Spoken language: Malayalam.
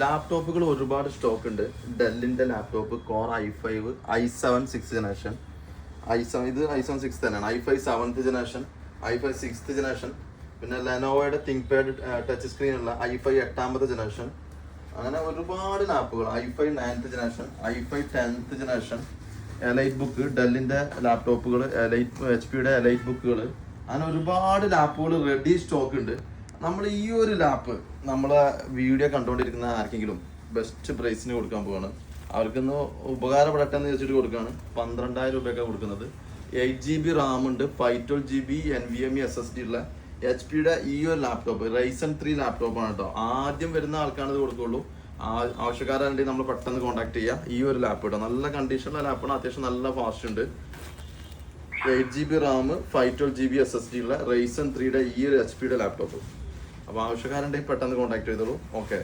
ലാപ്ടോപ്പുകൾ ഒരുപാട് സ്റ്റോക്ക് ഉണ്ട്. ഡെല്ലിന്റെ laptop core i5 i7 6th generation, i7 ഇത് i7 6th തന്നെയാണ്, i5 7th generation, i5 6th generation, പിന്നെ ലെനോവയുടെ തിങ്ക് പാഡ് ടച്ച് സ്ക്രീൻ ഉള്ള i5 8th ജനറേഷൻ. അങ്ങനെ ഒരുപാട് ലാപ്പുകൾ, i5 9th generation, i5 10th generation, EliteBook, ഡെല്ലിന്റെ ലാപ്ടോപ്പുകൾ, HP-യുടെ എലൈറ്റ് ബുക്കുകൾ, അങ്ങനെ ഒരുപാട് ലാപ്പുകൾ റെഡി സ്റ്റോക്ക് ഉണ്ട്. നമ്മൾ ഈ ഒരു ലാപ്പ് നമ്മളെ വീഡിയോ കണ്ടുകൊണ്ടിരിക്കുന്ന ആർക്കെങ്കിലും ബെസ്റ്റ് പ്രൈസിന് കൊടുക്കാൻ പോവാണ്. അവർക്കൊന്ന് ഉപകാരപ്പെടട്ടെ എന്ന് ചോദിച്ചിട്ട് കൊടുക്കുകയാണ്. 12,000 രൂപയൊക്കെ കൊടുക്കുന്നത്. 8GB റാം ഉണ്ട്, 512GB NVMe SSD ഉള്ള HP-യുടെ ഈ ഒരു ലാപ്ടോപ്പ് Ryzen 3 ലാപ്ടോപ്പാണ് കേട്ടോ. ആദ്യം വരുന്ന ആൾക്കാണ് ഇത് കൊടുക്കുള്ളൂ. ആവശ്യക്കാരുണ്ടെങ്കിൽ നമ്മൾ പെട്ടെന്ന് കോൺടാക്ട് ചെയ്യുക. ഈ ഒരു ലാപ്പ് കേട്ടോ, നല്ല കണ്ടീഷനുള്ള ലാപ്പാണ്, അത്യാവശ്യം നല്ല ഫാസ്റ്റ് ഉണ്ട്. 8GB റാം, 512GB SSD ഉള്ള Ryzen 3യുടെ ഈ ഒരു HP-യുടെ ലാപ്ടോപ്പ്. അപ്പോൾ ആവശ്യക്കാരുണ്ടെങ്കിൽ പെട്ടെന്ന് കോൺടാക്ട് ചെയ്തോളൂ. ഓക്കെ.